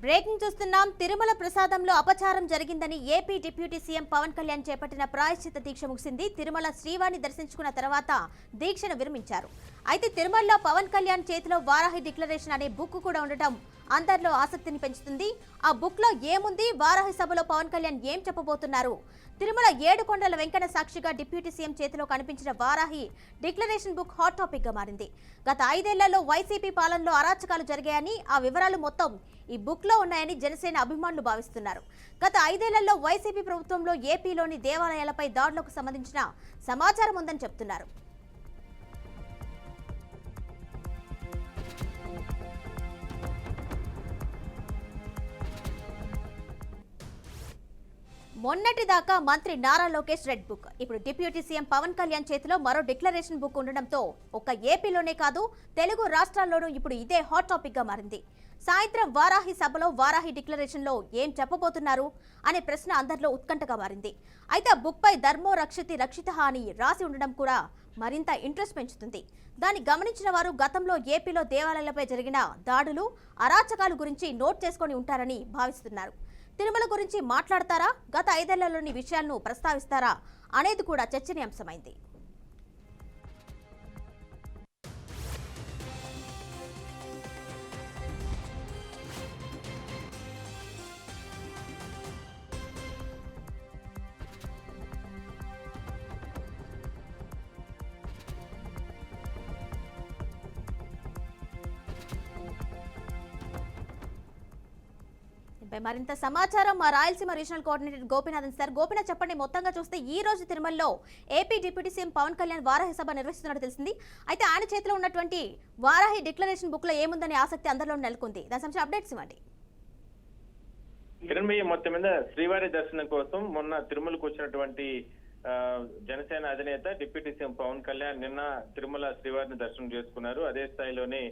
Breaking చూస్తున్నాం. తిరుమల ప్రసాదంలో అపచారం జరిగిందని AP deputy CM Pawan Kalyan చేపట్టిన ప్రాయశ్చిత్త దీక్ష ముగిసింది. తిరుమల శ్రీవారిని దర్శించుకున్న తర్వాత దీక్షను విరమించారు. అయితే తిరుమలలో పవన్ కళ్యాణ్ చేతిలో వారాహి డిక్లరేషన్ అనే బుక్ కూడా ఉండటం అందరిలో ఆసక్తిని పెంచుతుంది. ఆ బుక్ లో ఏముంది, వారాహి సభలో పవన్ కళ్యాణ్ ఏం చెప్పబోతున్నారు? తిరుమల 7 కొండల వెంకన్న సాక్షిగా డిప్యూటీ సీఎం చేతిలో కనిపించిన Varahi declaration book hot topic గా మారింది. గత 5 ఏళ్లలో వైసీపీ పాలనలో అరాచకాలు జరిగాయని, ఆ వివరాలు మొత్తం ఈ బుక్ లో ఉన్నాయని జనసేన అభిమానులు భావిస్తున్నారు. గత 5 ఏళ్లలో వైసీపీ ప్రభుత్వంలో ఏపీలోని దేవాలయాలపై దాడులకు సంబంధించిన సమాచారం ఉందని చెప్తున్నారు. మొన్నటిదాకా మంత్రి నారా లోకేష్ రెడ్ బుక్, ఇప్పుడు డిప్యూటీ సీఎం పవన్ కళ్యాణ్ చేతిలో మరో డిక్లరేషన్ బుక్ ఉండడంతో ఒక్క ఏపీలోనే కాదు తెలుగు రాష్ట్రాల్లోనూ ఇప్పుడు ఇదే హాట్ టాపిక్ గా మారింది. సాయంత్రం వారాహి సభలో వారాహి డిక్లరేషన్ లో ఏం చెప్పబోతున్నారు అనే ప్రశ్న అందరిలో ఉత్కంఠగా మారింది. అయితే ఆ బుక్ పై ధర్మో రక్షితి రక్షిత అని రాసి ఉండడం కూడా మరింత ఇంట్రెస్ట్ పెంచుతుంది. దాన్ని గమనించిన వారు గతంలో ఏపీలో దేవాలయాలపై జరిగిన దాడులు, అరాచకాలు గురించి నోట్ చేసుకొని ఉంటారని భావిస్తున్నారు. తిరుమల గురించి మాట్లాడతారా, గత 5 ఏళ్లలోని విషయాలను ప్రస్తావిస్తారా అనేది కూడా చర్చనీయాంశమైంది. మరింత సమాచారం మా Rayalaseema regional coordinator Gopinathan sir. Gopinath చెప్పండి, మొత్తంగా చూస్తే ఈ రోజు తిరుమలలో AP deputy CM Pawan Kalyan Varahi సభ నిర్వహిస్తున్నట్టు తెలిసింది. అయితే ఆయన చేతిలో ఉన్నటువంటి వారాహి డిక్లరేషన్ బుక్ లో ఏముందనే ఆసక్తి అందరిలో నెలకొంది. దాని సంబంధించి అప్డేట్స్ ఇవ్వండి. కిరణ్, మొత్తం మీద శ్రీవారి దర్శనం కోసం మొన్న తిరుమలకు వచ్చినటువంటి జనసేన అధినేత డిప్యూటీ సీఎం పవన్ కళ్యాణ్ నిన్న తిరుమల శ్రీవారిని దర్శనం చేసుకున్నారు. అదే స్థాయిలోనే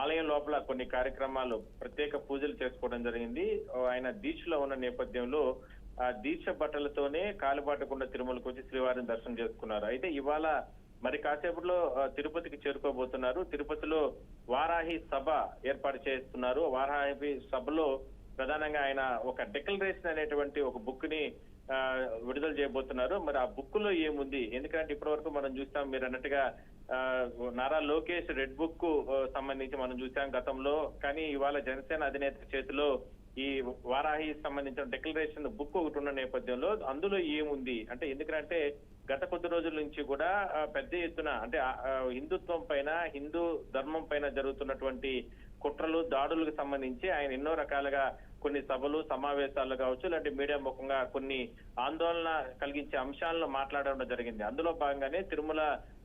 ఆలయం లోపల కొన్ని కార్యక్రమాలు, ప్రత్యేక పూజలు చేసుకోవడం జరిగింది. ఆయన దీక్షలో ఉన్న నేపథ్యంలో ఆ దీక్ష బట్టలతోనే కాలిబాటకుండా తిరుమలకు వచ్చి శ్రీవారిని దర్శనం చేసుకున్నారు. అయితే ఇవాళ మరి కాసేపట్లో తిరుపతికి చేరుకోబోతున్నారు. తిరుపతిలో వారాహి సభ ఏర్పాటు చేస్తున్నారు. వారాహి సభలో ప్రధానంగా ఆయన ఒక డిక్లరేషన్ అనేటువంటి ఒక బుక్ ని విడుదల చేయబోతున్నారు. మరి ఆ బుక్ లో ఏముంది? ఎందుకంటే ఇప్పటి వరకు మనం చూస్తాం, మీరు అన్నట్టుగా నారా లోకేష్ రెడ్ బుక్ సంబంధించి మనం చూసాం గతంలో. కానీ ఇవాళ జనసేన అధినేత చేతిలో ఈ వారాహి సంబంధించిన డిక్లరేషన్ బుక్ ఒకటి ఉన్న నేపథ్యంలో అందులో ఏముంది అంటే, ఎందుకంటే గత కొద్ది రోజుల నుంచి కూడా పెద్ద ఎత్తున అంటే హిందుత్వం పైన, హిందూ ధర్మం పైన జరుగుతున్నటువంటి కుట్రలు, దాడులకు సంబంధించి ఆయన ఎన్నో రకాలుగా కొన్ని సభలు, సమావేశాలు కావచ్చు, ఇలాంటి మీడియా ముఖంగా కొన్ని ఆందోళన కలిగించే అంశాలను మాట్లాడడం జరిగింది. అందులో భాగంగానే తిరుమల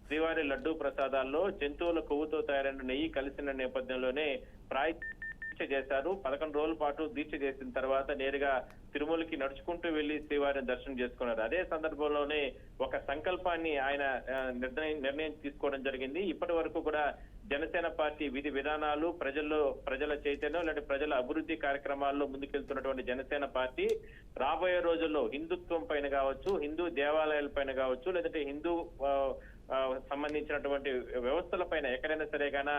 శ్రీవారి లడ్డూ ప్రసాదాల్లో జంతువుల కొవ్వుతో తయారైన నెయ్యి కలిసిన నేపథ్యంలోనే దీక్ష చేశారు. 11 రోజుల పాటు దీక్ష చేసిన తర్వాత నేరుగా తిరుమలకి నడుచుకుంటూ వెళ్లి శ్రీవారిని దర్శనం చేసుకున్నారు. అదే సందర్భంలోనే ఒక సంకల్పాన్ని ఆయన నిర్ణయం తీసుకోవడం జరిగింది. ఇప్పటి వరకు కూడా జనసేన పార్టీ విధి విధానాలు, ప్రజల చైతన్యం, లేదంటే ప్రజల అభివృద్ధి కార్యక్రమాల్లో ముందుకెళ్తున్నటువంటి జనసేన పార్టీ రాబోయే రోజుల్లో హిందుత్వం పైన కావచ్చు, హిందూ దేవాలయాల పైన కావచ్చు, లేదంటే హిందూ సంబంధించినటువంటి వ్యవస్థల పైన ఎక్కడైనా సరే గాన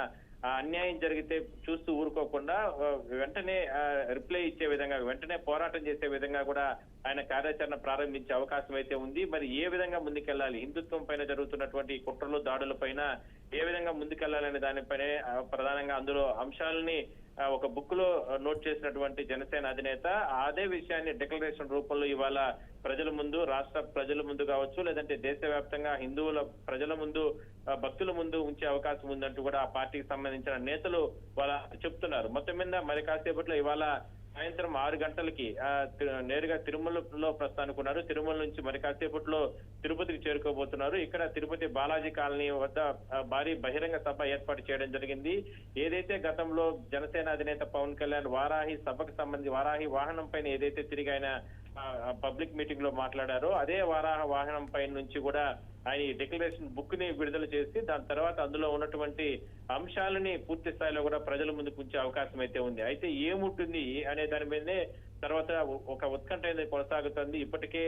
అన్యాయం జరిగితే చూస్తూ ఊరుకోకుండా వెంటనే రిప్లై ఇచ్చే విధంగా, వెంటనే పోరాటం చేసే విధంగా కూడా ఆయన కార్యాచరణ ప్రారంభించే అవకాశం అయితే ఉంది. మరి ఏ విధంగా ముందుకెళ్లాలి, హిందుత్వం పైన జరుగుతున్నటువంటి కుట్రలు, దాడుల పైన ఏ విధంగా ముందుకెళ్లాలనే దానిపైనే ప్రధానంగా అందులో అంశాలని ఒక బుక్ లో నోట్ చేసినటువంటి జనసేన అధినేత అదే విషయాన్ని డిక్లరేషన్ రూపంలో ఇవాళ ప్రజల ముందు, రాష్ట్ర ప్రజల ముందు కావచ్చు, లేదంటే దేశవ్యాప్తంగా హిందువుల ప్రజల ముందు, భక్తుల ముందు ఉంచే అవకాశం ఉందంటూ కూడా ఆ పార్టీకి సంబంధించిన నేతలు వాళ్ళ చెప్తున్నారు. మొత్తం మీద మరి కాసేపట్లో ఇవాళ సాయంత్రం 6 గంటలకి నేరుగా తిరుమలలో ప్రస్థానుకున్నారు. తిరుమల నుంచి మరి కాసేపట్లో తిరుపతికి చేరుకోబోతున్నారు. ఇక్కడ తిరుపతి బాలాజీ కాలనీ వద్ద భారీ బహిరంగ సభ ఏర్పాటు చేయడం జరిగింది. ఏదైతే గతంలో జనసేన అధినేత పవన్ కళ్యాణ్ వారాహి సభకు సంబంధించి వారాహి వాహనం పైన ఏదైతే తిరిగి ఆయన పబ్లిక్ మీటింగ్ లో మాట్లాడారో అదే వారాహ వాహనం పైన నుంచి కూడా ఆయన ఈ డిక్లరేషన్ బుక్ ని విడుదల చేసి దాని తర్వాత అందులో ఉన్నటువంటి అంశాలని పూర్తి స్థాయిలో కూడా ప్రజల ముందుకు ఉంచే అవకాశం అయితే ఉంది. అయితే ఏముంటుంది అనే దాని మీదనే తర్వాత ఒక ఉత్కంఠ కొనసాగుతుంది. ఇప్పటికే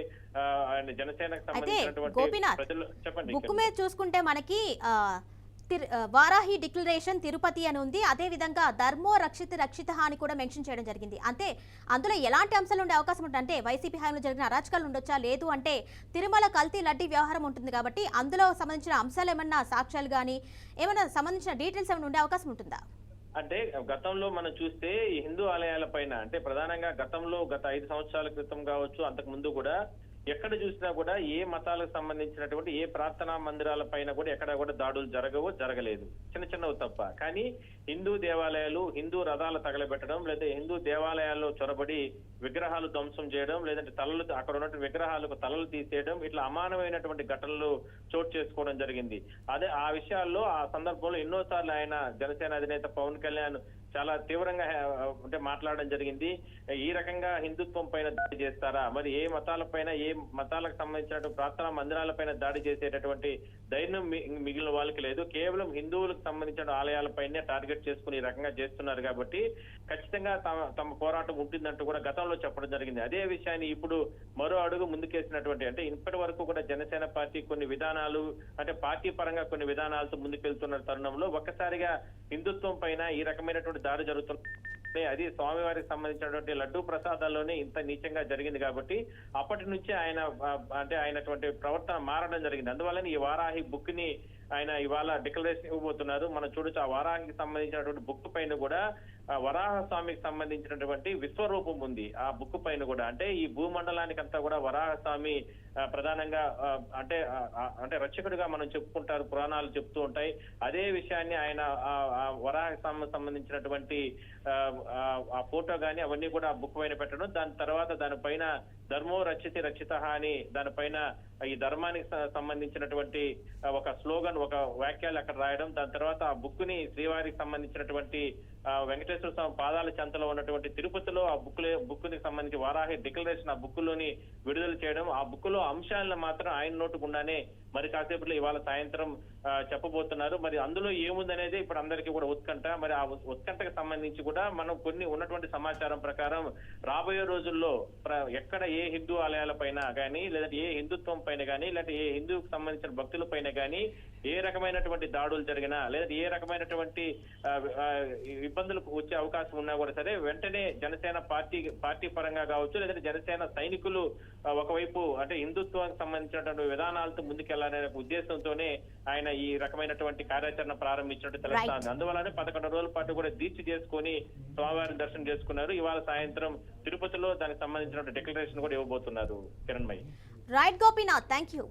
జనసేనకు సంబంధించినటువంటి ప్రజలు చెప్పండి. బుక్ మీద చూసుకుంటే మనకి వారాహి డిక్లరేషన్ తిరుపతి అని ఉంది. అదేవిధంగా ధర్మో రక్షిత రక్షిత అని కూడా మెన్షన్ చేయడం జరిగింది. అంటే అందులో ఎలాంటి అంశాలు ఉండే అవకాశం ఉంటుంది అంటే వైసీపీ హయాంలో జరిగిన అరాచకాలు ఉండొచ్చా, లేదు అంటే తిరుమల కల్తీ లడ్డీ వ్యవహారం ఉంటుంది కాబట్టి అందులో సంబంధించిన అంశాలు ఏమన్నా సాక్ష్యాలు కానీ ఏమైనా సంబంధించిన డీటెయిల్స్ ఏమైనా ఉండే అవకాశం ఉంటుందా? అంటే గతంలో మనం చూస్తే ఈ హిందూ ఆలయాల పైన అంటే ప్రధానంగా గత 5 సంవత్సరాల క్రితం కావచ్చు, అంతకు ముందు కూడా ఎక్కడ చూసినా కూడా ఏ మతాలకు సంబంధించినటువంటి ఏ ప్రార్థనా మందిరాల పైన కూడా ఎక్కడ కూడా దాడులు జరగలేదు, చిన్నవి తప్ప. కానీ హిందూ దేవాలయాలు, హిందూ రథాలు తగలబెట్టడం, లేదా హిందూ దేవాలయాల్లో చొరబడి విగ్రహాలు ధ్వంసం చేయడం, లేదంటే అక్కడ ఉన్నటువంటి విగ్రహాలకు తలలు తీసేయడం, ఇట్లా అమానమైనటువంటి ఘటనలు చోటు చేసుకోవడం జరిగింది. అదే ఆ విషయాల్లో ఆ సందర్భంలో ఎన్నోసార్లు ఆయన జనసేన అధినేత పవన్ కళ్యాణ్ చాలా తీవ్రంగా అంటే మాట్లాడడం జరిగింది. ఈ రకంగా హిందుత్వం పైన దాడి చేస్తారా, మరి ఏ మతాలపైన ఏ మతాలకు సంబంధించినటువంటి ప్రార్థనా మందిరాల పైన దాడి చేసేటటువంటి ధైర్యం మిగిలిన వాళ్ళకి లేదు, కేవలం హిందువులకు సంబంధించిన ఆలయాలపైనే టార్గెట్ చేసుకుని ఈ రకంగా చేస్తున్నారు కాబట్టి ఖచ్చితంగా తమ పోరాటం ఉంటుందంటూ కూడా గతంలో చెప్పడం జరిగింది. అదే విషయాన్ని ఇప్పుడు మరో అడుగు ముందుకేసినటువంటి అంటే ఇప్పటి వరకు కూడా జనసేన పార్టీ కొన్ని విధానాలు అంటే పార్టీ పరంగా కొన్ని విధానాలతో ముందుకెళ్తున్న తరుణంలో ఒక్కసారిగా హిందుత్వం పైన ఈ రకమైనటువంటి దాడి జరుగుతుంది. అది స్వామివారికి సంబంధించినటువంటి లడ్డూ ప్రసాదాల్లోనే ఇంత నీచంగా జరిగింది కాబట్టి అప్పటి నుంచి ఆయనటువంటి ప్రవర్తన మారడం జరిగింది. అందువల్ల ఈ వారాహి బుక్ ని ఆయన ఇవాళ డిక్లరేషన్ ఇవ్వబోతున్నారు. మనం చూడొచ్చు ఆ వారాహికి సంబంధించినటువంటి బుక్ పైన కూడా వరాహ స్వామికి సంబంధించినటువంటి విశ్వరూపం ఉంది ఆ బుక్ పైన కూడా. అంటే ఈ భూమండలానికి అంతా కూడా వరాహ స్వామి ప్రధానంగా అంటే రక్షకుడిగా మనం చెప్పుకుంటారు, పురాణాలు చెప్తూ ఉంటాయి. అదే విషయాన్ని ఆయన వరాహ స్వామికి సంబంధించినటువంటి ఆ ఫోటో గాని అవన్నీ కూడా ఆ బుక్ పైన పెట్టడం, దాని తర్వాత దానిపైన ధర్మో రక్షిత అని దానిపైన ఈ ధర్మానికి సంబంధించినటువంటి ఒక స్లోగన్, ఒక వాక్యాలు అక్కడ రాయడం, దాని తర్వాత ఆ బుక్ ని శ్రీవారికి సంబంధించినటువంటి వెంకటేశ్వర స్వామి పాదాల చెంతలో ఉన్నటువంటి తిరుపతిలో ఆ బుక్ కి సంబంధించి వారాహి డిక్లరేషన్ ఆ బుక్ లోని విడుదల చేయడం, ఆ బుక్ లో అంశాలను మాత్రం ఆయన నోటు గుండానే మరి కాసేపులో ఇవాళ సాయంత్రం చెప్పబోతున్నారు. మరి అందులో ఏముందనేది ఇప్పుడు అందరికీ కూడా ఉత్కంఠ. మరి ఆ ఉత్కంఠకు సంబంధించి కూడా మనం కొన్ని ఉన్నటువంటి సమాచారం ప్రకారం రాబోయే రోజుల్లో ఎక్కడ ఏ హిందూ ఆలయాల పైన కానీ, లేదంటే ఏ హిందుత్వం పైన కానీ, లేదంటే ఏ హిందూకి సంబంధించిన భక్తుల పైన కానీ ఏ రకమైనటువంటి దాడులు జరిగినా, లేదా ఏ రకమైనటువంటి ఇబ్బందులు వచ్చే అవకాశం ఉన్నా కూడా సరే వెంటనే జనసేన పార్టీ పరంగా కావచ్చు, లేదంటే జనసేన సైనికులు ఒకవైపు అంటే హిందుత్వానికి సంబంధించినటువంటి విధానాలతో ముందుకెళ్లాలనే ఉద్దేశంతోనే ఆయన ఈ రకమైనటువంటి కార్యాచరణ ప్రారంభించినట్టు తెలుస్తుంది. అందువల్లనే 11 రోజుల పాటు కూడా దీక్ష చేసుకుని స్వామివారిని దర్శనం చేసుకున్నారు. ఇవాళ సాయంత్రం తిరుపతిలో దానికి సంబంధించిన డిక్లరేషన్ కూడా ఇవ్వబోతున్నారు. Kiranmayi. Right Gopinath, thank you.